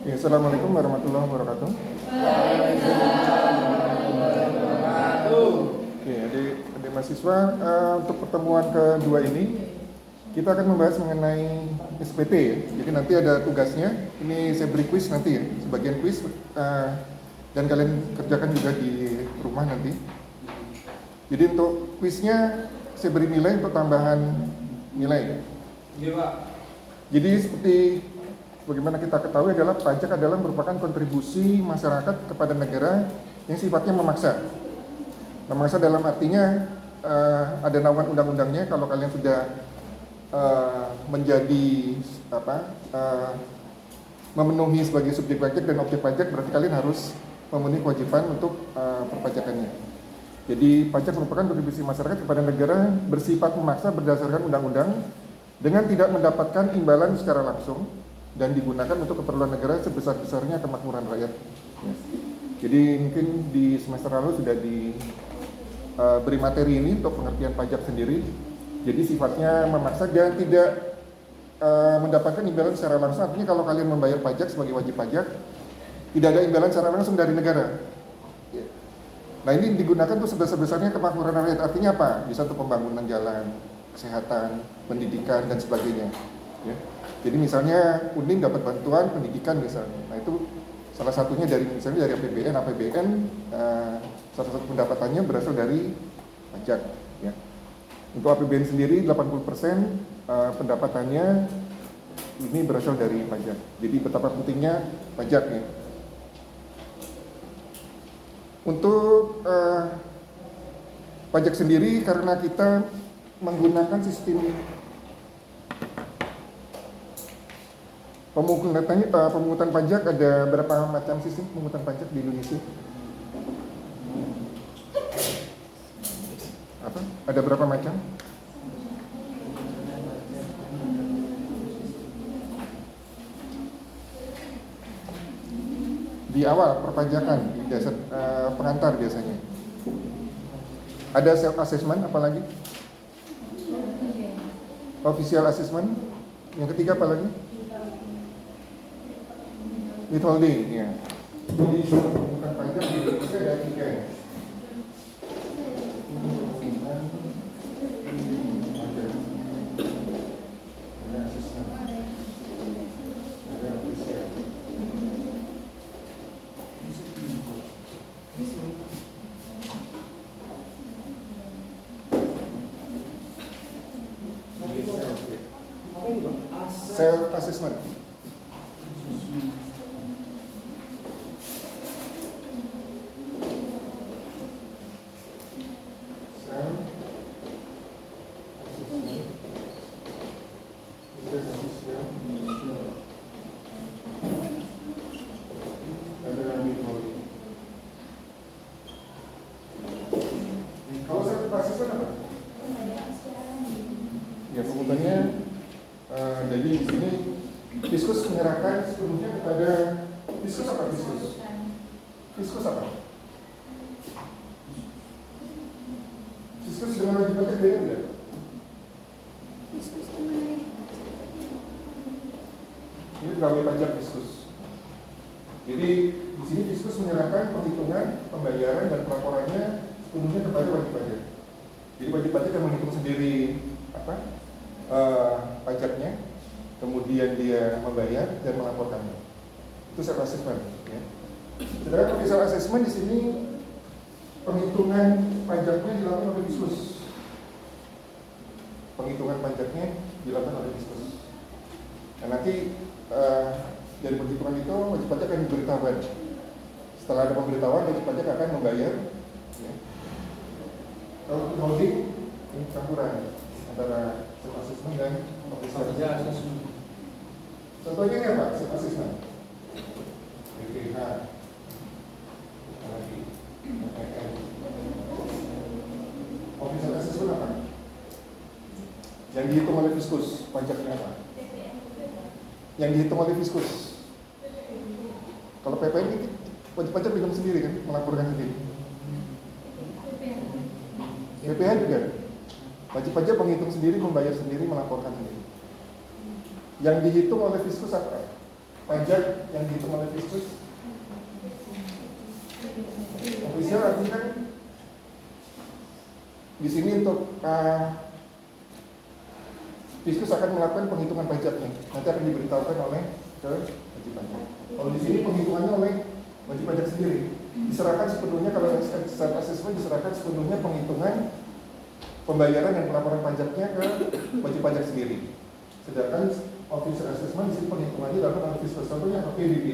Ya, Assalamualaikum warahmatullahi wabarakatuh. Oke, adik mahasiswa, untuk pertemuan kedua ini kita akan membahas mengenai SPT ya. Jadi nanti ada tugasnya. Ini saya beri kuis nanti ya, sebagian kuis dan kalian kerjakan juga di rumah nanti. Jadi untuk kuisnya saya beri nilai untuk tambahan nilai. Iya, Pak. Jadi seperti bagaimana kita ketahui adalah pajak adalah merupakan kontribusi masyarakat kepada negara yang sifatnya memaksa. Memaksa dalam artinya ada naungan undang-undangnya. Kalau kalian sudah menjadi memenuhi sebagai subjek pajak dan objek pajak, berarti kalian harus memenuhi kewajiban untuk perpajakannya. Jadi pajak merupakan kontribusi masyarakat kepada negara bersifat memaksa berdasarkan undang-undang dengan tidak mendapatkan imbalan secara langsung dan digunakan untuk keperluan negara sebesar-besarnya kemakmuran rakyat. Jadi mungkin di semester lalu sudah diberi materi ini untuk pengertian pajak sendiri. Jadi sifatnya memaksa dan tidak mendapatkan imbalan secara langsung. Artinya kalau kalian membayar pajak sebagai wajib pajak, tidak ada imbalan secara langsung dari negara. Nah ini digunakan untuk sebesar-besarnya kemakmuran rakyat. Artinya apa? Bisa untuk pembangunan jalan, kesehatan, pendidikan dan sebagainya. Ya. Jadi misalnya Unim dapat bantuan pendidikan misalnya. Nah itu salah satunya dari misalnya dari APBN salah satu pendapatannya berasal dari pajak. Ya. Untuk APBN sendiri 80% pendapatannya ini berasal dari pajak. Jadi betapa pentingnya pajak ya. Untuk pajak sendiri karena kita menggunakan sistem pemungutan pajak, ada berapa macam sistem pemungutan pajak di Indonesia? Ada berapa macam? Di awal perpajakan, di dasar pengantar biasanya. Ada self assessment, apalagi? Official assessment. Yang ketiga apalagi? Withholding, ya. Jadi bukan pajak di Indonesia ada tiga ya. Self assessment. Kalau self assessment apa? Ya pengutannya jadi di sini Fiskus menyerahkan sepenuhnya kepada Fiskus apa Fiskus? Fiskus apa? Fiskus dengan wajib pajak beda tidak? Ini pegawai pajak Fiskus. Jadi di sini Fiskus menyerahkan perhitungan, pembayaran dan pelaporannya sepenuhnya kepada wajib pajak. Jadi wajib pajak yang menghitung sendiri pajaknya, kemudian dia membayar dan melaporkannya. Itu self assessment. Ya. Sedangkan official assessment di sini penghitungan pajaknya dilakukan oleh Fiskus. Penghitungan pajaknya dilakukan oleh Fiskus. Dan nanti dari penghitungan itu wajib pajak akan diberitahukan. Setelah ada pemberitahuan, wajib pajak akan membayar. Ya. Kalau holding ini campuran antara self assessment dan official assessment. Contohnya ini apa? Self assessment. BPH, lagi, official assessment apa? Yang dihitung oleh Fiskus, pajaknya apa? Yang dihitung oleh Fiskus. Kalau PPN itu wajib pajak bingung sendiri kan, melaporkan sendiri. BPH juga. Wajib pajak menghitung sendiri, membayar sendiri, melaporkan sendiri. Yang dihitung oleh Fiskus apa? pajak yang dihitung oleh Fiskus? Official artinya kan di sini untuk Fiskus akan melakukan penghitungan pajaknya. Nanti akan diberitahukan oleh ke wajib pajak. Kalau di sini penghitungannya oleh wajib pajak sendiri. Diserahkan sepenuhnya, kalau self assessment diserahkan sepenuhnya penghitungan pembayaran dan pelaporan pajaknya ke wajib pajak sendiri. Sedangkan official assessment di sini penghitungannya dilakukan oleh Fiskus. Contohnya PBB.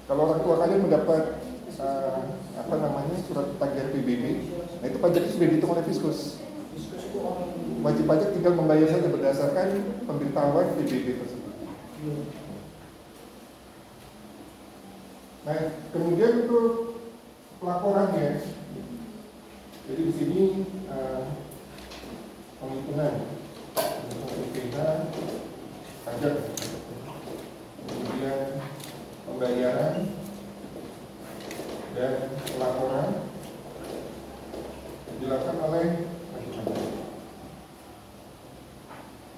Kalau orang tua kalian mendapat surat tagihan PBB, nah itu pajaknya sudah dihitung oleh Fiskus. Wajib pajak tinggal membayar saja berdasarkan pemberitahuan PBB tersebut. Nah, kemudian untuk pelaporannya, jadi di sini penghitungan PPh, pajak, kemudian pembayaran dan pelaporan dilakukan oleh wajib pajak.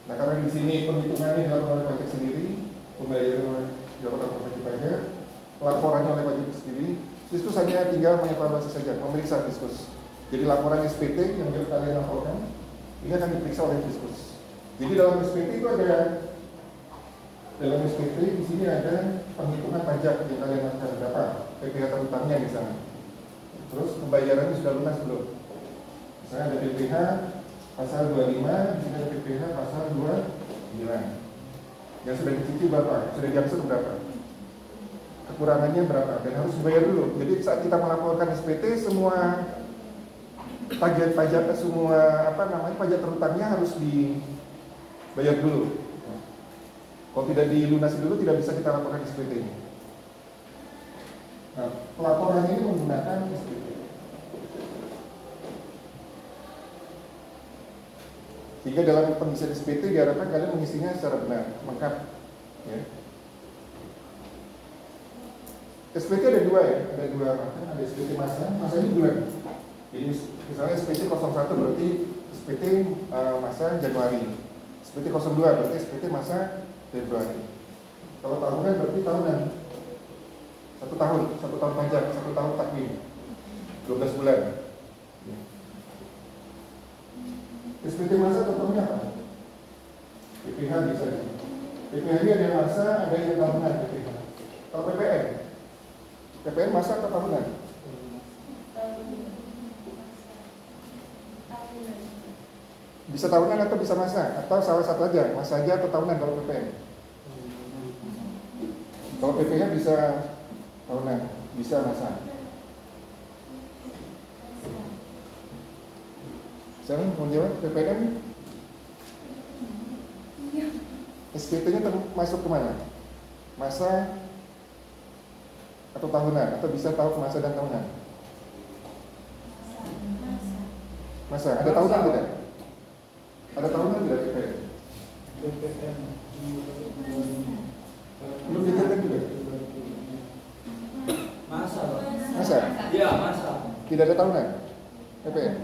Nah, karena di sini penghitungannya dilakukan oleh pajak sendiri, pembayaran dilakukan oleh wajib pajak, laporannya oleh wajib sendiri, Fiskus hanya tinggal mengevaluasi saja, memeriksa Fiskus. Jadi laporan SPT yang kalian laporkan ini akan diperiksa oleh Fiskus. Jadi dalam SPT itu dalam SPT di sini ada penghitungan pajak yang kalian lakukan berapa, PPh terutangnya misalnya. Terus pembayarannya sudah lunas belum? Misalnya ada PPh pasal 25, di sini ada PPh pasal 29. Yang sudah dicuci berapa? Sudah diangsur berapa? Kekurangannya berapa? Dan harus dibayar dulu. Jadi saat kita melaporkan SPT, semua tagihan pajak, semua pajak terutangnya harus dibayar dulu. Kalau tidak dilunasi dulu, tidak bisa kita laporkan SPT ini. Nah, pelaporannya ini menggunakan SPT. Sehingga dalam pengisian SPT diharapkan kalian mengisinya secara benar, lengkap. Ya. SPT ada dua ya, ada SPT masa ini bulan. Jadi misalnya SPT 01 berarti SPT masa Januari, SPT 02 berarti SPT masa Februari. Kalau tahunan berarti tahunan, satu tahun pajak, 1 tahun takvim, 12 bulan. SPT masa contohnya apa? PPh bisa. PPh ini ada yang masa, ada yang tahunan PPh. Kalau PPN masa atau tahunan? Bisa tahunan atau bisa masa? Atau salah satu aja, masa aja atau tahunan kalau PPN? Kalau PPh bisa tahunan, bisa masa. Sekarang mau jawab PPN? SPT-nya masuk kemana? Masa atau tahunan? Atau bisa tahu masa dan tahunan? Masa. Ada tahunan tidak? Ada tahunan tidak PPN? Belum ditetapkan juga? Masa? Iya, masa. Tidak ada tahunan? PPN?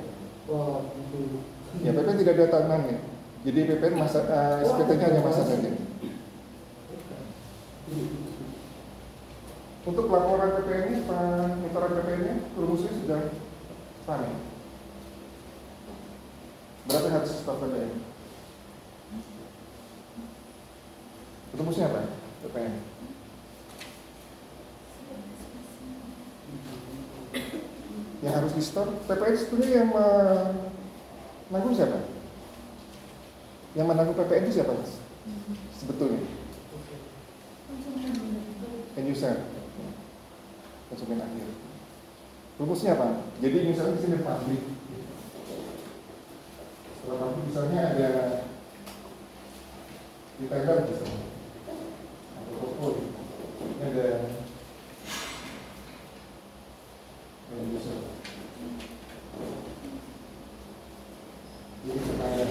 Ya, PPN tidak ada tahunannya. Jadi PPN masa, SPT-nya hanya masa saja. Untuk laporan PPN ini, pengetahuan PPN-nya, rumusnya sudah paham. Berapa harus staf PPN? Rumusnya apa? PPN. Yang harus di stop, PPN sebetulnya yang menanggung siapa? Yang menanggung PPN itu siapa, Mas? Sebetulnya end user, konsumen akhir. Rumusnya apa? Jadi misalnya di sini pabrik. Setelah pabrik misalnya ada retailer misalnya, atau toko. Ini ada end user. Jadi supplier.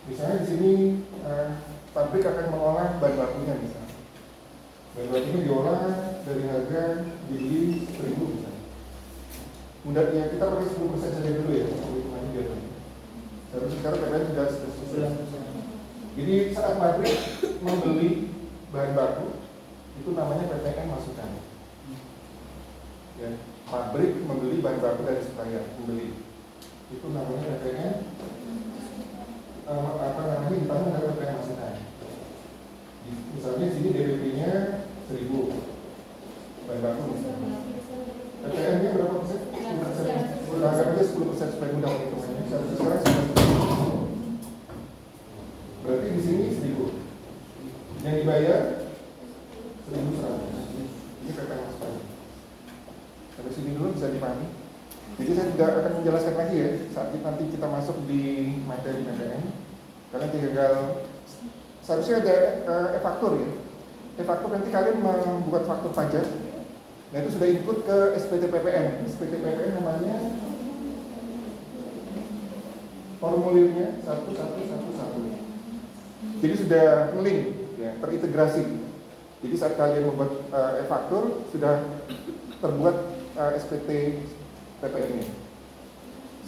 Misalnya di sini pabrik akan mengolah bahan bakunya misalnya. Bahan bakunya diolah dari harga beli 1.000 misalnya. Mudah ya, kita pakai 10% saja dulu ya. Sekarang PPN sudah 10%. Jadi saat pabrik membeli bahan baku itu namanya PPN masukan. Ya, pabrik membeli bahan baku dari supplier, membeli itu namanya PPN ditambah dengan PPN masukan. Misalnya sini DPP-nya 1.000 bahan baku misalnya. PPN-nya berapa persen? 10%. Anggap aja 10% supaya mudah menghitungannya. Sekarang 9%. Berarti di sini 1.000. Yang dibayar 1.100. Ini PPN masukan. Sampai sini dulu bisa dipahami. Jadi saya tidak akan menjelaskan lagi ya saat nanti kita masuk di materi PPN. Karena tinggal seharusnya ada e-faktur ya. E-faktur nanti kalian membuat faktur pajak. Nah itu sudah input ke SPT PPN. SPT PPN namanya formulirnya 1111. Jadi sudah link ya, terintegrasi. Jadi saat kalian membuat e-faktur sudah terbuat SPT PPN-nya.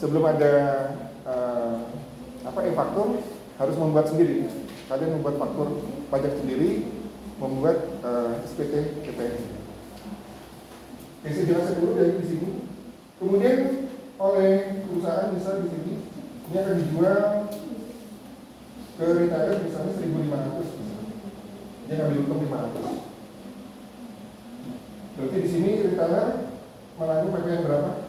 Sebelum ada e-faktur harus membuat sendiri. Kalian membuat faktur pajak sendiri, membuat SPT PPN. Oke, saya jelaskan dulu dari di sini. Kemudian oleh perusahaan misal di sini ini akan dijual ke retailer misalnya 1.500. Dia ngambil untung 500. Berarti di sini retailer menanggung PPN berapa?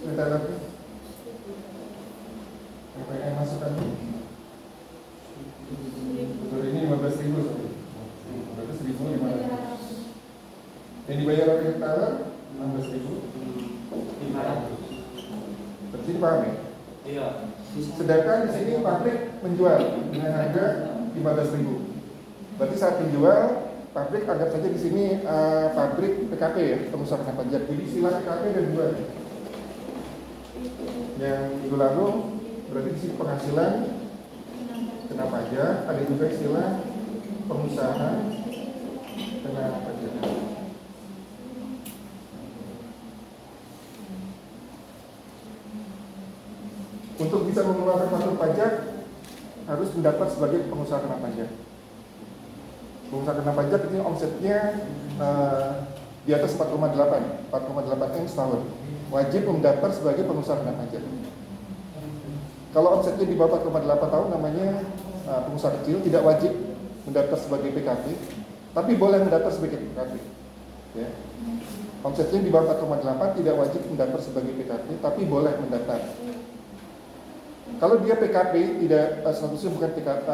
Retailer PPN masukan betul ini 15.000 berarti 1.500. Yang dibayar oleh retailer 16.500. Berarti paham ya? Iya. Sedangkan di sini pabrik menjual dengan harga 15.000. Berarti saat menjual pabrik anggap saja di sini pabrik PKP ya, pengusaha kena pajak. Jadi istilah PKP dan dua. Yang minggu lalu berarti di sini penghasilan kena pajak, ada juga istilah pengusaha kena pajak. Untuk bisa mengeluarkan faktur pajak harus mendaftar sebagai pengusaha kena pajak. Pengusaha kena pajak ini omsetnya di atas 4,8 M setahun. Wajib mendaftar sebagai pengusaha kena pajak. Kalau omsetnya di bawah 4,8 tahun namanya pengusaha kecil, tidak wajib mendaftar sebagai PKP, tapi boleh mendaftar sebagai PKP. Ya. Omsetnya di bawah 4,8 tidak wajib mendaftar sebagai PKP, tapi boleh mendaftar. Kalau dia PKP, tidak statusnya bukan PKP,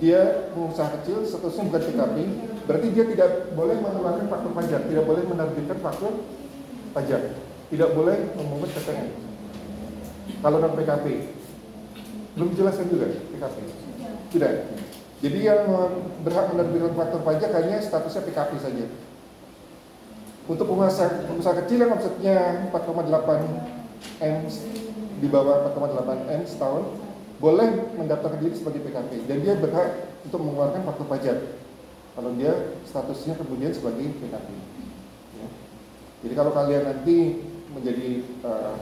dia pengusaha kecil, statusnya bukan PKP, berarti dia tidak boleh mengeluarkan faktur pajak, tidak boleh menerbitkan faktur pajak, tidak boleh memungut PPN. Kalau non PKP, belum dijelaskan juga PKP, tidak. Jadi yang berhak menerbitkan faktur pajak hanya statusnya PKP saja. Untuk pengusaha kecil yang omsetnya 4,8 M di bawah 4,8 M setahun boleh mendaftarkan diri sebagai PKP dan dia berhak untuk mengeluarkan faktur pajak kalau dia statusnya kemudian sebagai PKP. Ya. Jadi kalau kalian nanti menjadi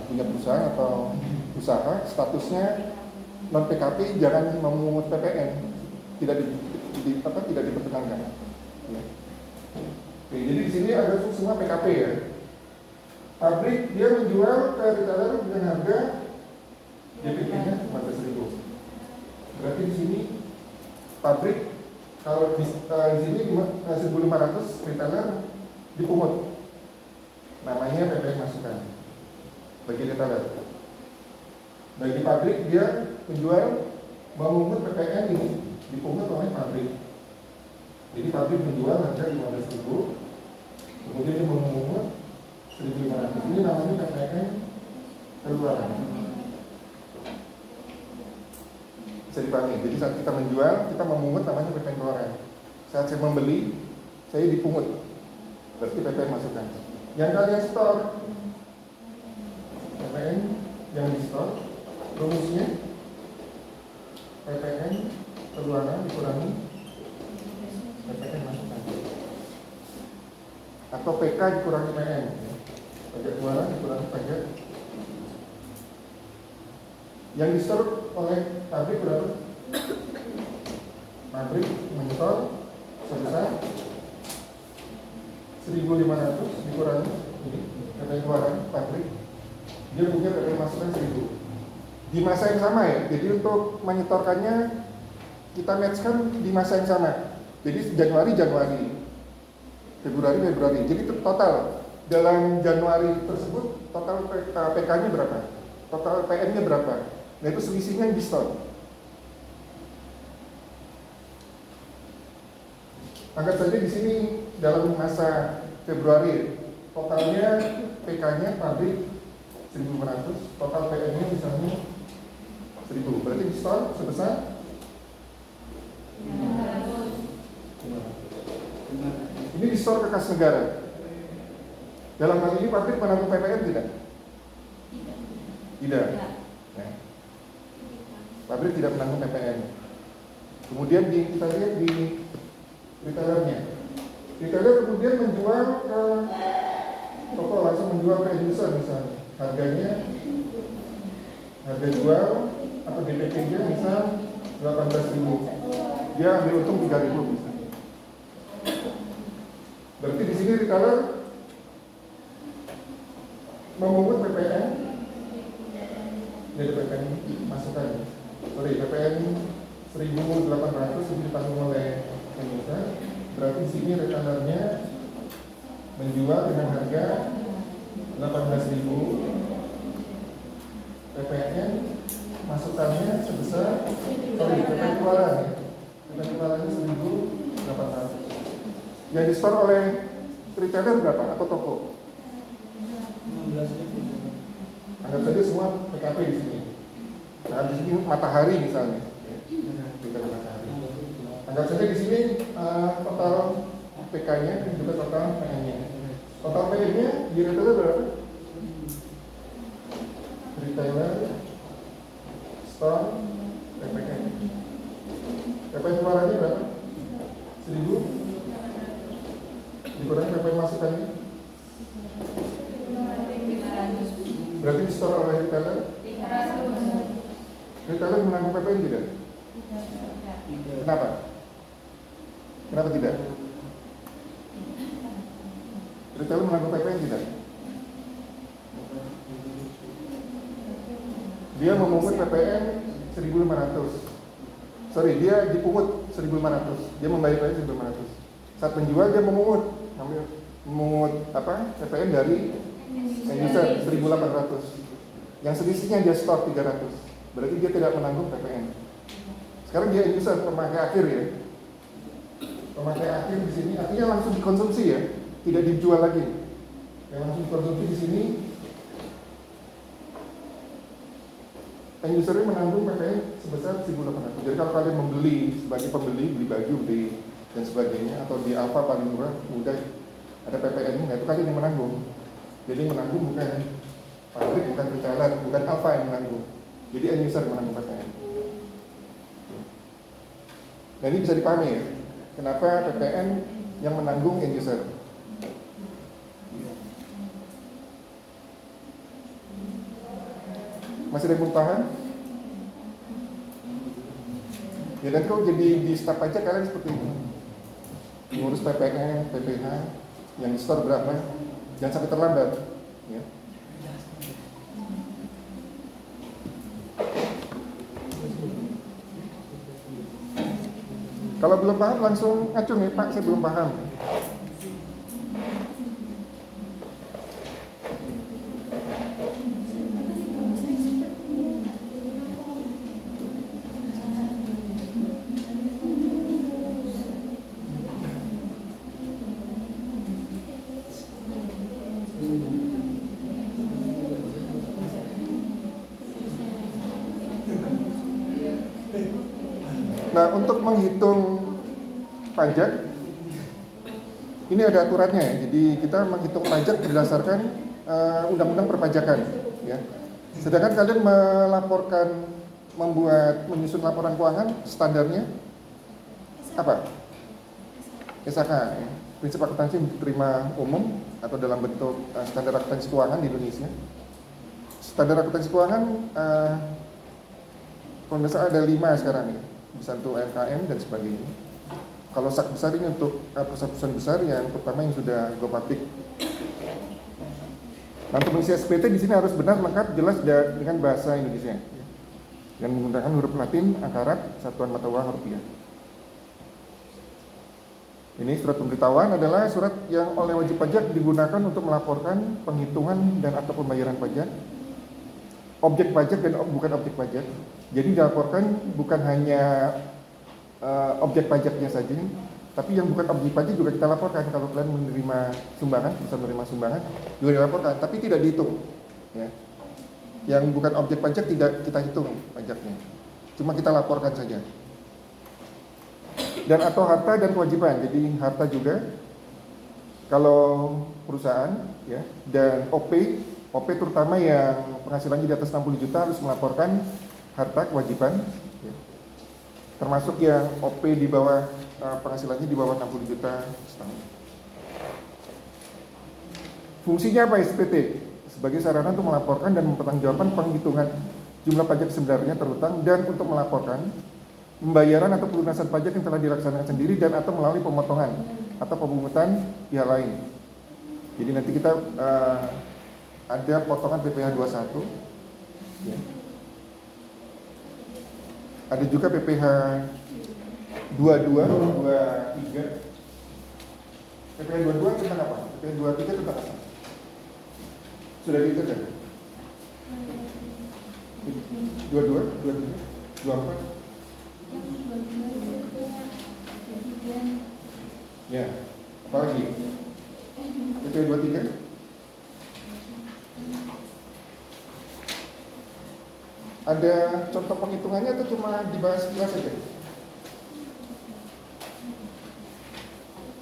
punya perusahaan atau usaha statusnya non PKP jangan memungut PPN, tidak diperkenankan. Ya. Oke, jadi di sini ada semua PKP ya. Pabrik dia menjual ke retailer dengan harga DPP-nya 15.000. Berarti di sini pabrik kalau di sini 1.500 retailer dipungut. Namanya PPN masukan bagi retailer. Bagi pabrik dia menjual memungut PPN ini dipungut oleh pabrik. Jadi pabrik menjual harga 15.000, kemudian dia memungut 1.500. Ini namanya PPN keluaran. Bisa dipahami. Jadi saat kita menjual, kita memungut namanya PPN keluaran. Saat saya membeli, saya dipungut. Berarti PPN masukan. Yang kalian store, PPN yang di store, rumusnya PPN keluaran dikurangi PPN masukan. Atau PK dikurangi PN. Pajak keluaran dikurangi pajak. Yang di store oleh pabrik berapa? Pabrik menyetor sebesar 1.500 dikurangi ini KPI keluaran pabrik, dia punya KPI masukan 1.000 di masa yang sama ya. Jadi untuk menyetorkannya kita matchkan di masa yang sama. Jadi Januari, Februari. Jadi total dalam Januari tersebut total PK-nya berapa? Total PN-nya berapa? Nah itu selisihnya yang di-store. Anggap saja di sini dalam masa Februari totalnya PK-nya pabrik 1.500, total PN-nya misalnya 1.000. Berarti di-store sebesar 500. Ini di-store ke kas negara. Dalam hal ini pabrik menanggung PPN tidak? Tidak. Nah, pabrik tidak menanggung PPN. Kemudian kita lihat di retailernya. Retailer kemudian menjual ke toko, langsung menjual ke end user misalnya. Harga jual atau DPP-nya misal 18.000. Dia ambil untung 3.000 misalnya. Berarti di sini retailer memungut PPN. Jadi PPN masukan. PPN 1.800 itu ditanggung oleh pemirsa. Berarti di sini retailernya menjual dengan harga 18.000. PPN masukannya sebesar PPN keluaran ya. PPN keluarannya 1.800. Yang di-store oleh retailer berapa atau toko? 16.000. Anggap saja semua PKP di sini. Nah, di sini Matahari misalnya. Anggap saja di sini total PK-nya dan juga total PN-nya. Total PN-nya di retailer berapa? Retailer, store, PPN. PPN keluarannya berapa? 1.000. Dikurangi PPN masukannya. Berarti di store oleh retailer? Retailer menanggung PPN tidak? Kenapa? Kenapa tidak? Retailer menanggung PPN tidak? Dia memungut PPN 1.500. Sorry, dia dipungut 1.500. Dia membayar PPN 1.500. Saat menjual dia memungut PPN dari end user 1.800. Yang selisihnya dia store 300. Berarti dia tidak menanggung PPN. Sekarang dia end user, pemakai akhir ya. Pemakai akhir di sini artinya langsung dikonsumsi ya, tidak dijual lagi. Yang langsung dikonsumsi di sini end usernya menanggung PPN sebesar 1.800. Jadi kalau kalian membeli sebagai pembeli, beli baju, beli dan sebagainya, atau di Alfa paling murah, mudah ada PPN, nah itu kalian yang menanggung. Jadi menanggung bukan pabrik, bukan retailer, bukan Alfa yang menanggung. Jadi end user menanggung PPN. Nah ini bisa dipahami ya, kenapa PPN yang menanggung end user. Masih ada yang belum paham? Ya dan kalau jadi di staf pajak kalian seperti ini, ngurus PPN, PPH, yang di store berapa, jangan sampai terlambat ya. Kalau belum paham langsung ngacung ya, Pak, saya belum paham. Nah, untuk menghitung pajak ini ada aturannya ya. Jadi kita menghitung pajak berdasarkan undang-undang perpajakan ya. Sedangkan kalian menyusun laporan keuangan standarnya apa? SAK ya. Prinsip akuntansi diterima umum atau dalam bentuk standar akuntansi keuangan di Indonesia. Standar akuntansi keuangan kalau nggak salah ada 5 sekarang ya, bisa untuk UMKM dan sebagainya. Kalau sak besar ini untuk perusahaan besar yang pertama yang sudah go public. Nah, untuk mengisi SPT di sini harus benar, lengkap, jelas dengan bahasa Indonesia dan menggunakan huruf Latin, angka Arab, satuan mata uang rupiah. Ini surat pemberitahuan adalah surat yang oleh wajib pajak digunakan untuk melaporkan penghitungan dan atau pembayaran pajak, objek pajak dan bukan objek pajak. Jadi dilaporkan bukan hanya objek pajaknya saja, tapi yang bukan objek pajak juga kita laporkan. Kalau kalian menerima sumbangan, bisa menerima sumbangan juga dilaporkan, tapi tidak dihitung. Ya. Yang bukan objek pajak tidak kita hitung pajaknya, cuma kita laporkan saja. Dan atau harta dan kewajiban. Jadi harta juga kalau perusahaan ya, dan OP terutama yang penghasilannya di atas 60 juta harus melaporkan harta kewajiban ya. Termasuk yang OP di bawah penghasilannya di bawah 60 juta setahun. Fungsinya apa SPT? Sebagai sarana untuk melaporkan dan mempertanggungjawabkan penghitungan jumlah pajak sebenarnya terutang dan untuk melaporkan pembayaran atau pelunasan pajak yang telah dilaksanakan sendiri dan atau melalui pemotongan atau pemungutan pihak lain. Jadi nanti kita ada potongan PPh 21 ya. Ada juga PPh 22, 23. PPh 22 tentang apa? PPh 23 tentang apa? Sudah dihitung kan? 22, 23, 24. Ya, apa lagi? PPh 23. Ada contoh penghitungannya atau cuma dibahas sekilas saja?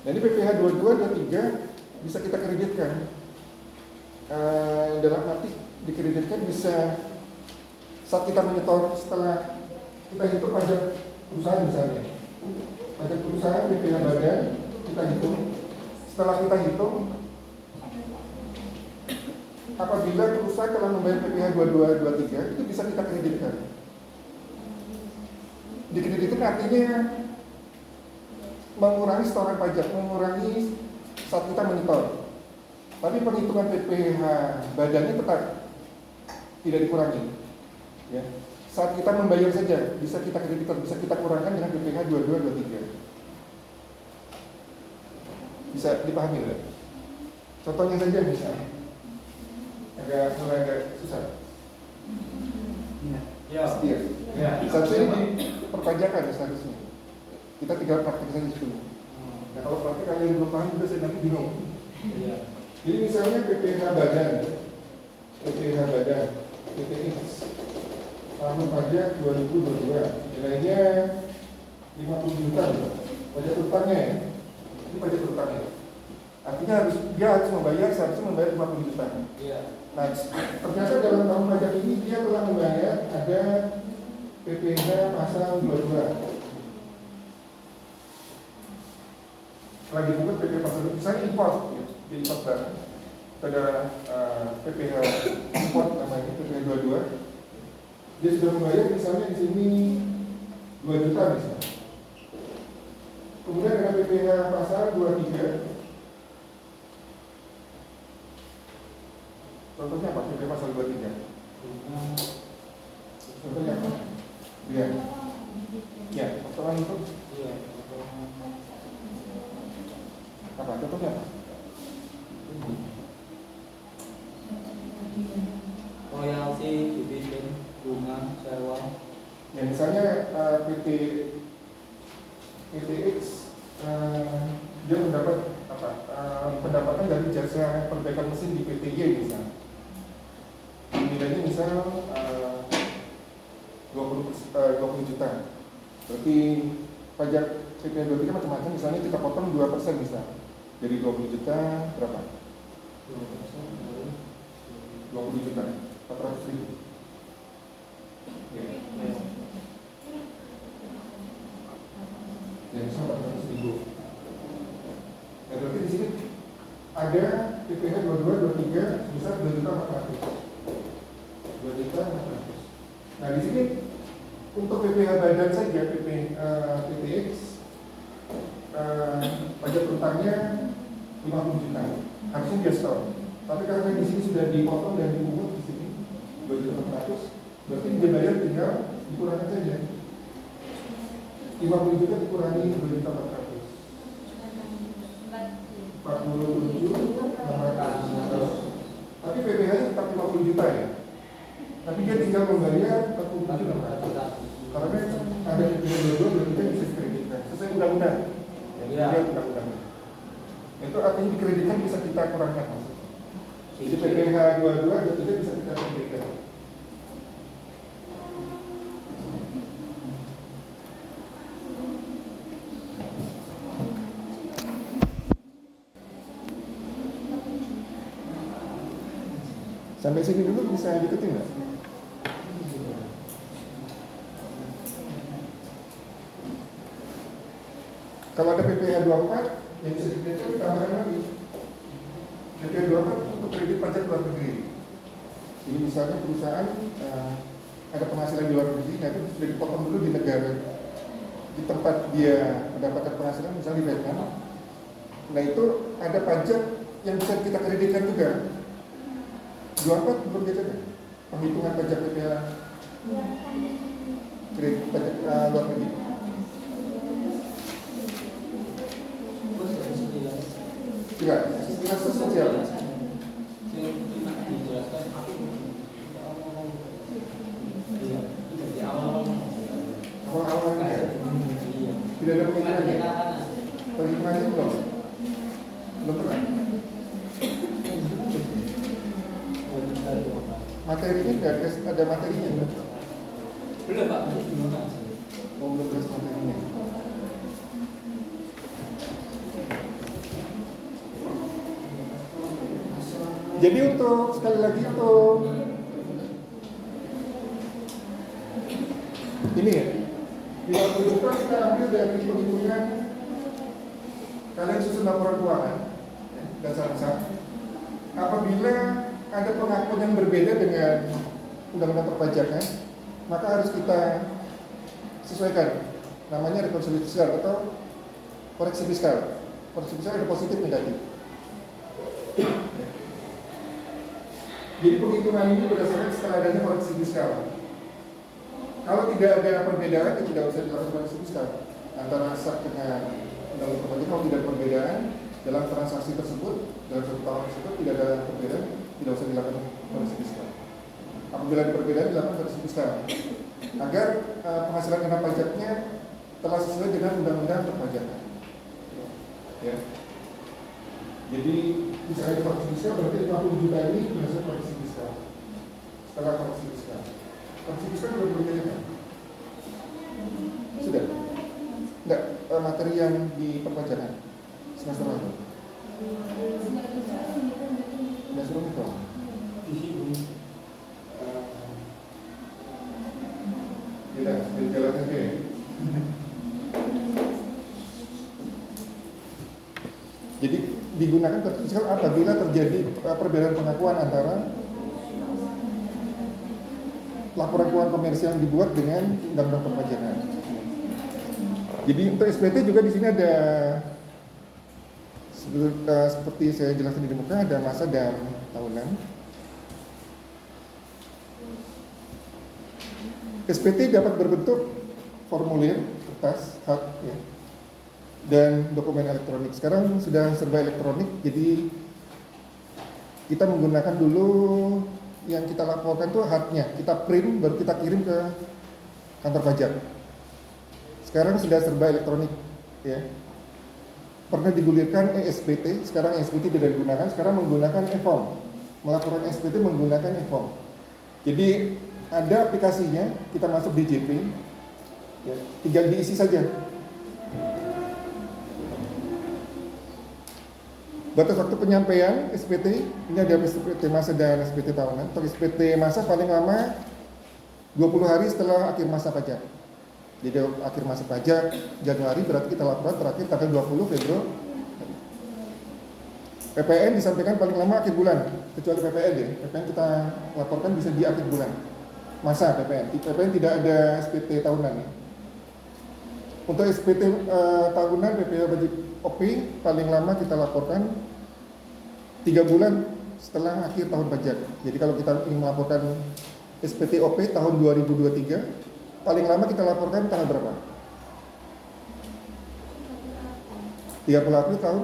Nah, ini PPh 22, 23 bisa kita kreditkan. Dalam arti dikreditkan bisa saat kita menyetor setelah kita hitung pajak perusahaan misalnya. Pajak perusahaan PPh badan kita hitung. Setelah kita hitung, apabila perusahaan telah membayar PPh 22, 23 itu bisa kita kreditkan. Dikreditkan artinya mengurangi setoran pajak, mengurangi saat kita menyetor. Tapi perhitungan PPh badannya tetap tidak dikurangi. Ya. Saat kita membayar saja bisa kita kreditkan, bisa kita kurangkan dengan PPh 22, 23. Bisa dipahami tidak? Contohnya saja misalnya. Agak susah. Ya. Setia. Ya. Satu ini di perpajakan seharusnya. Kita tinggal praktek saja dulu. Nah, kalau praktek kalian belum paham juga saya nanti bingung. Iya. Jadi misalnya PPh badan, PPX, tahun pajak 2022, nilainya 50 juta, pajak utangnya ya. Ini pajak utangnya. Artinya dia harus membayar, seharusnya membayar 50 juta. Iya. Nah, ternyata dalam tahun pajak ini dia telah membayar ada PPh pasal 22. Lagi bukan PPh pasal 22, misalnya import, ya, di import barang. Ada PPh import namanya PPh 22. Dia sudah membayar misalnya di sini 2 juta misalnya. Kemudian ada PPh pasal 23. Contohnya apa? PPh pasal 23. Contohnya apa? Iya. Ya, potongan itu. Iya. Apa? Contohnya apa? Royalti, dividen, bunga, sewa. Ya misalnya PTX dia mendapat apa? Pendapatan dari jasa perbaikan mesin di PTY misalnya. Nilainya misal 20 juta. Berarti pajak PPh 23 macam-macam, misalnya kita potong 2% misalnya. Jadi 20 juta berapa? 20 juta, 400 ribu. Ya, misal 400 ribu. Nah, berarti di sini ada PPh 22, 23 sebesar 2 juta 400. 2 juta 400. Nah, di sini Untuk PPh badan saja, PPX, pajak berutangnya 50 juta, harusnya dia store. Tapi karena di sini sudah dipotong dan dipungut di sini 2.400.000, berarti dia bayar tinggal dikurangkan saja. 50 juta dikurangi 2.400.000. 47.600. Tapi PPh-nya tetap 50 juta ya. Tapi dia tinggal membayar 47.600. Karena ada PPh 22 berarti dia bisa dikreditkan sesuai undang-undang. Ya, undang-undang. Itu artinya dikreditkan bisa kita kurangkan. Jadi PPh 22 berarti dia bisa kita kreditkan. Sampai sini dulu bisa diikutin nggak? Kalau ada PPh 24 yang bisa dikreditkan tambahkan lagi. PPh 24 untuk kredit pajak luar negeri. Jadi misalnya perusahaan ada penghasilan di luar negeri, nah itu sudah dipotong dulu di negara di tempat dia mendapatkan penghasilan, misalnya di Vietnam. Nah itu ada pajak yang bisa kita kreditkan juga. 24 belum dicatat penghitungan pajak PPh kredit pajak luar negeri. Tidak, sekilas sosial. Awal-awalnya tidak ada penghitungannya. Penghitungannya belum pernah. Materinya nggak ada materinya nggak? Belum Pak. Belum jelas materinya. Jadi untuk sekali lagi untuk ini ya, 50 juta kita ambil dari penghitungan kalian susun laporan keuangan dasar. Apabila ada pengakuan yang berbeda dengan undang-undang perpajakan, maka harus kita sesuaikan. Namanya rekonsiliasi fiskal atau koreksi fiskal. Koreksi fiskal ada positif negatif. Jadi penghitungan ini berdasarkan setelah adanya koreksi fiskal. Kalau tidak ada perbedaan, ya tidak usah dilakukan koreksi fiskal antara sak dengan undang-undang perpajakan. Kalau tidak ada perbedaan dalam transaksi tersebut, dalam satu tahun tersebut tidak ada perbedaan, tidak usah dilakukan koreksi fiskal. Apabila ada perbedaan, dilakukan koreksi fiskal agar penghasilan kena pajaknya telah sesuai dengan undang-undang perpajakan. Ya. Jadi misalnya koreksi fiskal berarti 50 juta ini berdasarkan koreksi fiskal. Setelah koreksi fiskal, koreksi fiskal sudah berbeda. Sudah? Enggak, materi yang di perpajakan semester lalu. Nggak suruh itu. Tidak, jalan aja. Jadi digunakan koreksi fiskal apabila terjadi perbedaan pengakuan antara laporan keuangan komersial yang dibuat dengan undang-undang perpajakan. Jadi untuk SPT juga di sini ada seperti saya jelaskan di muka, ada masa dan tahunan. SPT dapat berbentuk formulir, kertas, hard, ya, dan dokumen elektronik. Sekarang sudah serba elektronik, jadi kita menggunakan dulu yang kita laporkan tuh hardnya, kita print baru kita kirim ke kantor pajak. Sekarang sudah serba elektronik, ya. Pernah digulirkan SPT, sekarang SPT tidak digunakan, sekarang menggunakan e-form. Melaporkan SPT menggunakan e-form. Jadi ada aplikasinya, kita masuk di JP, ya, tinggal diisi saja. Batas waktu penyampaian SPT, ini ada SPT masa dan SPT tahunan. Untuk SPT masa paling lama 20 hari setelah akhir masa pajak. Jadi akhir masa pajak Januari berarti kita laporan terakhir tanggal 20 Februari. PPN disampaikan paling lama akhir bulan, kecuali PPN ya. PPN kita laporkan bisa di akhir bulan. masa PPN. Di PPN tidak ada SPT tahunan ya. Untuk SPT tahunan PPh wajib OP paling lama kita laporkan 3 bulan setelah akhir tahun pajak. Jadi kalau kita ingin melaporkan SPT OP tahun 2023, paling lama kita laporkan tanggal berapa? 30 April tahun?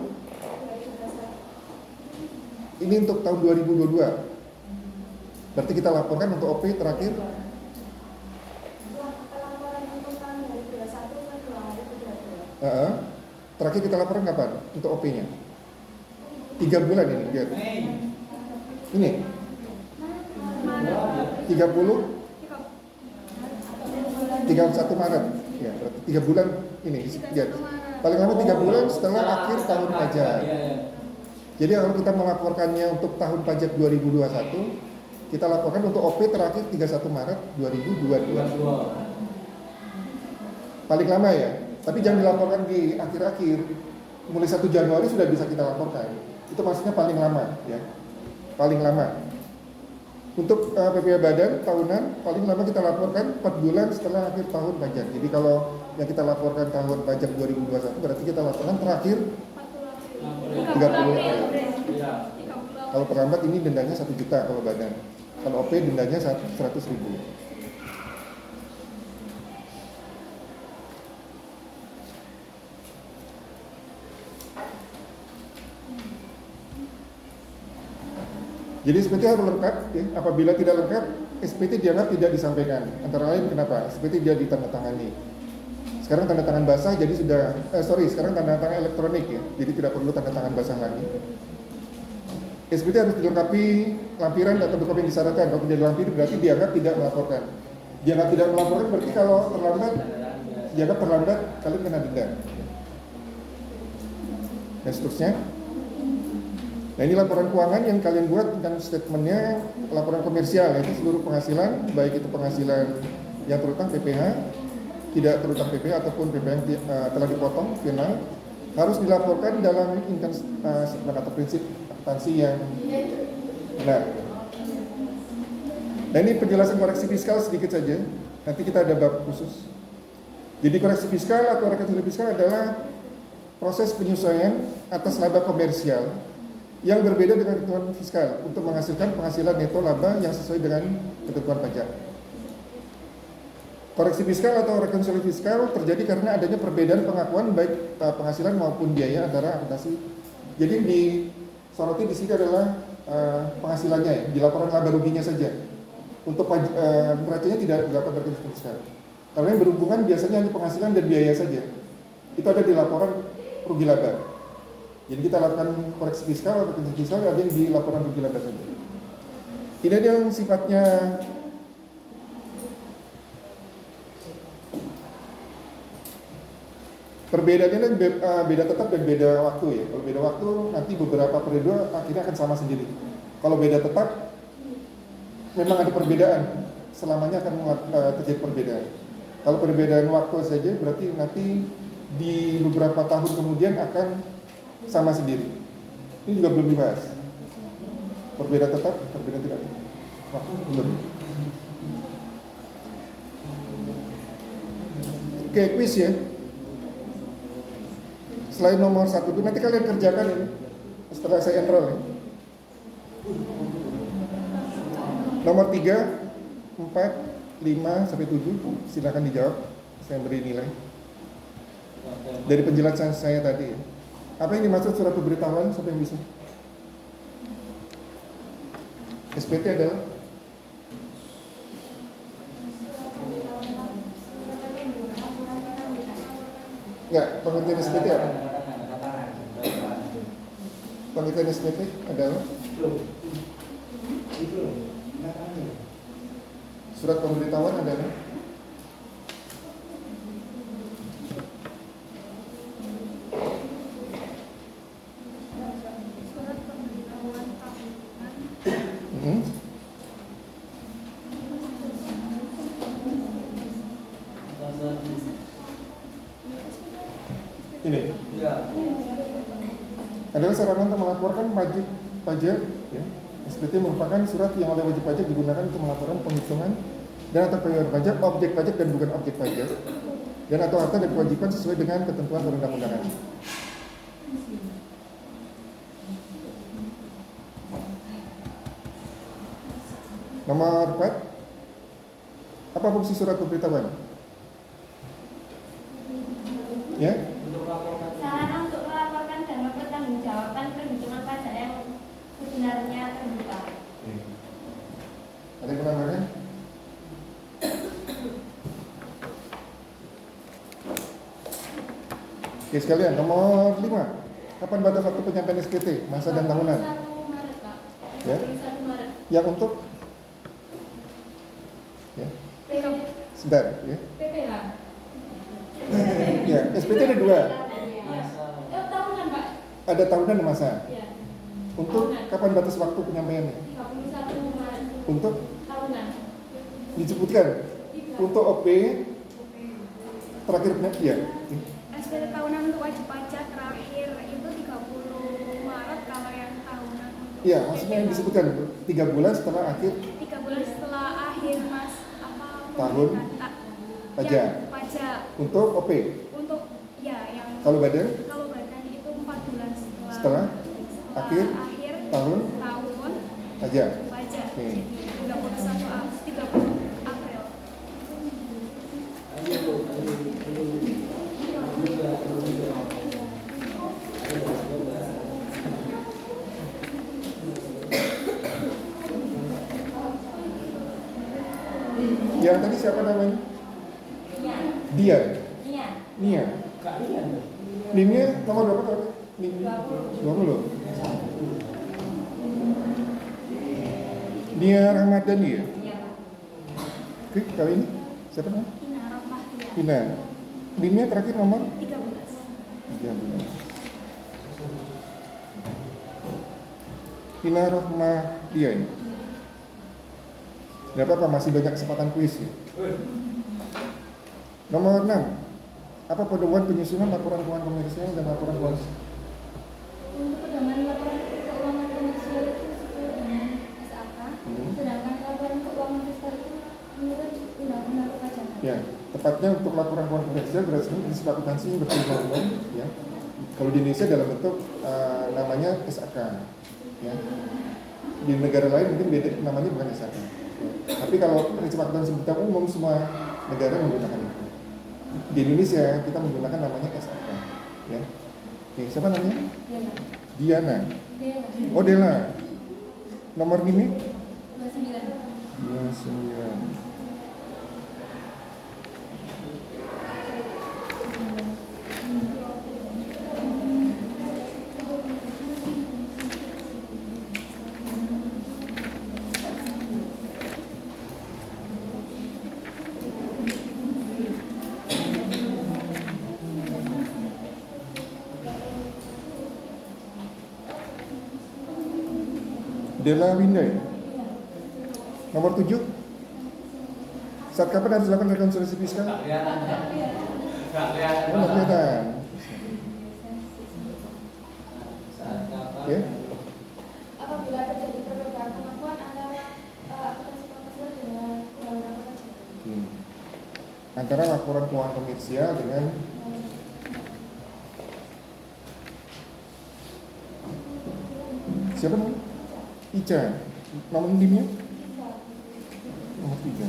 Ini untuk tahun 2022. Berarti kita laporkan untuk OP terakhir terakhir kita laporan kapan untuk OP-nya? 3 bulan ini lihat. Ini 31 Maret. Ya, berarti 3 bulan ini lihat. Paling lama 3 bulan setelah akhir tahun pajak. Jadi kalau kita melaporkannya untuk tahun pajak 2021, kita laporkan untuk OP terakhir 31 Maret 2022. Paling lama ya. Tapi jangan dilaporkan di akhir-akhir. Mulai 1 Januari sudah bisa kita laporkan. Itu maksudnya paling lama ya. Paling lama. Untuk PPh Badan tahunan paling lama kita laporkan 4 bulan setelah akhir tahun pajak. Jadi kalau yang kita laporkan tahun pajak 2021 berarti kita laporkan terakhir 30 April. Kalau terlambat ini dendanya 1 juta kalau badan. Kalau OP dendanya 100.000. Jadi SPT harus lengkap, ya. Apabila tidak lengkap, SPT dianggap tidak disampaikan. Antara lain kenapa? SPT dia ditandatangani. Sekarang tanda tangan basah, jadi sekarang tanda tangan elektronik ya, jadi tidak perlu tanda tangan basah lagi. SPT harus dilengkapi lampiran atau dokumen yang disyaratkan. Kalau tidak dilampiri berarti dianggap tidak melaporkan. Dianggap tidak melaporkan berarti kalau terlambat, dianggap terlambat, kalian kena denda. Dan seterusnya. Nah ini laporan keuangan yang kalian buat tentang statementnya, laporan komersial, yaitu seluruh penghasilan, baik itu penghasilan yang terutang PPh, tidak terutang PPh ataupun PPh yang telah dipotong final, harus dilaporkan dalam income statement atau prinsip akuntansi yang benar. Nah ini penjelasan koreksi fiskal sedikit saja, nanti kita ada bab khusus. Jadi koreksi fiskal atau rekonsiliasi fiskal adalah proses penyesuaian atas laba komersial yang berbeda dengan ketentuan fiskal untuk menghasilkan penghasilan neto laba yang sesuai dengan ketentuan pajak. Koreksi fiskal atau rekonsiliasi fiskal terjadi karena adanya perbedaan pengakuan baik penghasilan maupun biaya antara akuntansi. Jadi disoroti di sini adalah penghasilannya ya, di laporan laba ruginya saja. Untuk neracanya tidak dilakukan rekonsiliasi fiskal. Karena yang berhubungan biasanya hanya penghasilan dan biaya saja. Itu ada di laporan rugi laba. Jadi kita lakukan koreksi fiskal atau rekonsiliasi fiskal ada yang di laporan rugi laba saja. Ini ada yang sifatnya perbedaannya beda tetap dan beda waktu ya. Kalau beda waktu nanti beberapa periode akhirnya akan sama sendiri. Kalau beda tetap memang ada perbedaan, selamanya akan terjadi perbedaan. Kalau perbedaan waktu saja berarti nanti di beberapa tahun kemudian akan sama sendiri. Ini juga belum dibahas. Berbeda tetap, berbeda tidak. Belum. Oke, quiz ya. Selain nomor 1 itu nanti kalian kerjakan ini setelah saya enroll ya. Nomor 3, 4, 5 sampai 7 silakan dijawab. Saya beri nilai. Dari penjelasan saya tadi ya. Apa yang dimaksud surat pemberitahuan? Siapa yang bisa? SPT adalah enggak, pengertian SPT apa? Pengertian SPT adalah surat pemberitahuan adalah ini adalah sarana untuk melaporkan pajak ya. SPT merupakan surat yang oleh wajib pajak digunakan untuk melaporkan penghitungan dan atau pembayaran pajak, objek pajak dan bukan objek pajak, dan atau harta dan kewajiban sesuai dengan ketentuan perundang-undangan. Nomor 4, apa fungsi surat pemberitahuan? Ya, Sarana untuk melaporkan dan mempertanggungjawabkan perhitungan pajak yang sebenarnya terbuka. ada yang menambahkan? Oke sekalian, nomor 5, kapan batas waktu penyampaian SPT, masa dan tahunan? 1 Maret, Pak. Ya. 1 Maret. Yang untuk ya, sebentar ya. PPH. Ya, SPT ada 2, Tahunan, Pak. ada tahunan dan masa. Ya. Untuk kapan batas waktu penyampaiannya? 31 Maret. Untuk Tahunan. disebutkan untuk OP terakhir ya. SPT tahunan untuk wajib pajak terakhir itu 30 Maret kalau yang tahunan untuk Iya, maksudnya yang disebutkan 3 bulan setelah akhir 3 bulan setelah akhir Tahun pajak. yang pajak untuk OP. untuk ya yang Kalau badan kalau badan itu 4 bulan setelah akhir tahun pajak. pajak. Oke. Jadi 30 April. Yang tadi siapa namanya? Iya. Dia. Iya. Nia. Nimnya nomor berapa tadi? Nim 20. Nia Ramadhani ya? Iya, Pak. Oke, kali ini siapa namanya? Ina Rahmah Ina. Nimnya terakhir nomor 13. 13. Ina Rahmah dia ini. Gak apa-apa, masih banyak kesempatan kuis ya. Nomor 6, apa pedoman penyusunan laporan keuangan komersial dan laporan keuangan? Untuk pedoman laporan keuangan komersial itu sesuai dengan SAK, sedangkan laporan keuangan fiskal itu menurut undang-undang perpajakan. Ya, tepatnya untuk laporan keuangan komersial berdasarkan prinsip akuntansi berkesinambungan. Ya, kalau di Indonesia dalam bentuk namanya SAK. Ya, di negara lain mungkin beda namanya bukan SAK. Tapi kalau prinsip akuntansi berita umum semua negara menggunakan itu. Di Indonesia kita menggunakan namanya SAK. Ya. Oke, siapa namanya? Diana. Oh, Dela. Nomor ini? 29. 29. Dela Winda ya? Nomor 7, saat kapan harus dilakukan rekonsiliasi fiskal? Oh, nggak kelihatan. Oke. Apabila terjadi perbedaan kemampuan antara akuntansi komersial dengan undang-undang perpajakan. Antara laporan keuangan komersial dengan siapa namanya? Ica. Nomor dimnya? Nomor 3.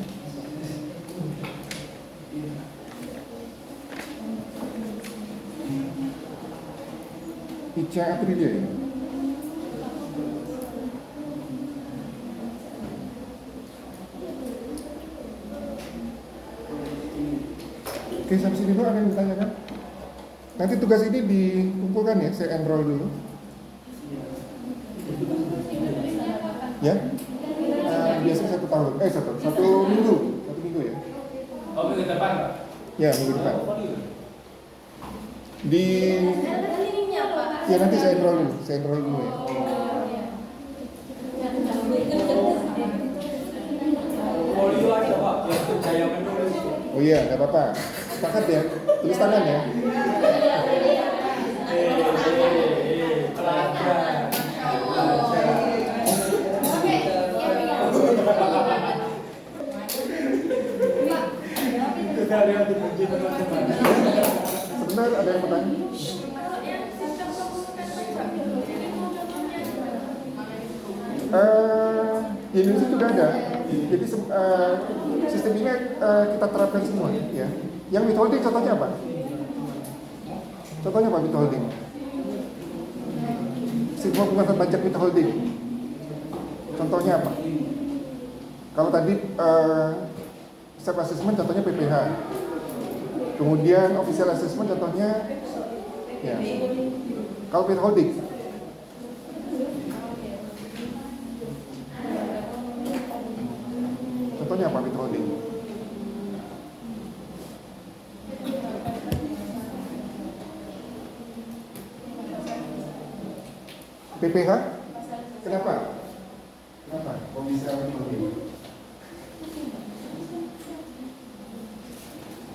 Ica Aprilia ya? Oke, sampai sini dulu ada yang ditanyakan? Nanti tugas ini dikumpulkan ya, saya enroll dulu. Ya? Biasanya 1 tahun, satu minggu ya? Oh, minggu depan, Pak? Ya, minggu depan. Di, Ininya, Pak. ya nanti saya enroll dulu ya. Folio aja, Pak, biar gaya menulis. Oh iya, nggak apa-apa. Sepakat ya, tulis tangan ya. Pelajar. Sebentar, ada yang bertanya? Kalau yang sistem pengumuman pajak, jadi modelnya Di Indonesia juga ada. Jadi sistem ini kita terapkan semua. Ya. Yang withholding contohnya apa? Contohnya apa withholding? Sistem penguatan pajak withholding. Contohnya apa? Kalau tadi self assessment contohnya PPH. Kemudian official assessment contohnya ya. Kalau withholding contohnya apa withholding? PPH? Kenapa? Kenapa? Kok bisa withholding?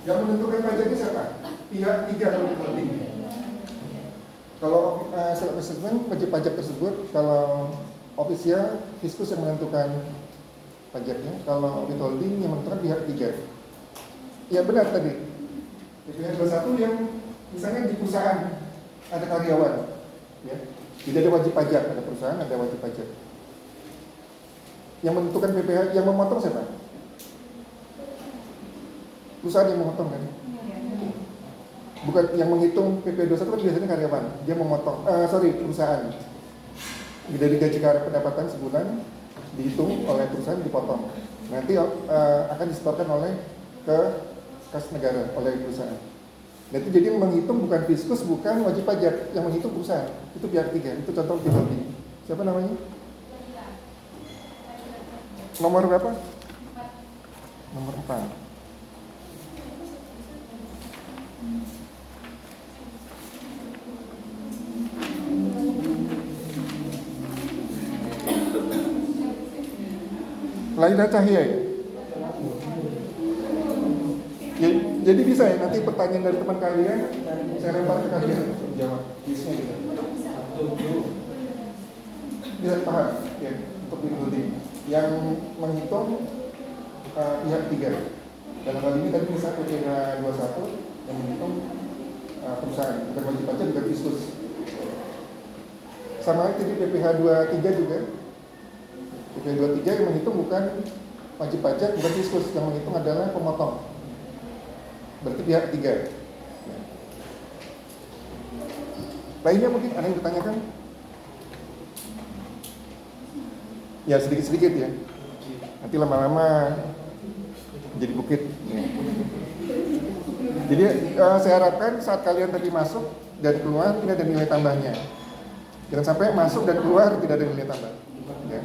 Yang menentukan pajaknya siapa? Pihak tiga kalau withholding. Kalau self assessment wajib pajak tersebut, kalau official fiskus yang menentukan pajaknya, kalau withholding yang menentukan pihak tiga. Ya benar tadi. PPh 21 yang misalnya di perusahaan ada karyawan, ya, tidak ada wajib pajak, ada perusahaan ada wajib pajak. Yang menentukan PPh, yang memotong siapa? Perusahaan yang memotong kan? Bukan yang menghitung PP 21 kan biasanya karyawan, dia memotong, perusahaan. Dari gaji pendapatan sebulan dihitung oleh perusahaan dipotong. Nanti akan disetorkan oleh ke kas negara oleh perusahaan. Nanti jadi menghitung bukan fiskus, bukan wajib pajak, yang menghitung perusahaan. Itu pihak tiga, itu contoh withholding. Siapa namanya? Nomor berapa? Nomor 4. Laila Cahya ya? Jadi bisa ya, nanti pertanyaan dari teman kalian saya lempar ke kalian untuk jawab. Bisa gitu. Bisa paham ya, untuk withholding yang menghitung pihak tiga. Dalam hal ini tadi misalnya PPh 21 yang menghitung perusahaan, bukan wajib pajak, bukan fiskus. Sama tadi PPh 23 juga. PPh 23 yang menghitung bukan wajib pajak, bukan fiskus, yang menghitung adalah pemotong. Berarti pihak tiga. Lainnya mungkin ada yang ditanyakan? Ya sedikit-sedikit ya. Nanti lama-lama jadi bukit. Ya. Jadi saya harapkan saat kalian tadi masuk dan keluar tidak ada nilai tambahnya. Jangan sampai masuk dan keluar tidak ada nilai tambah. Ya.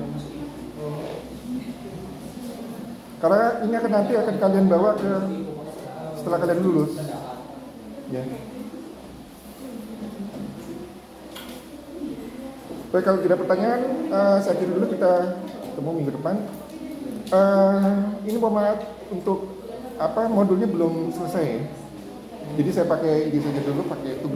Karena ini akan nanti akan kalian bawa ke setelah kalian lulus. Ya. Baik, kalau tidak pertanyaan, saya kira dulu kita ketemu minggu depan. Ini mohon maaf untuk modulnya belum selesai. Jadi saya pakai ini saja dulu, pakai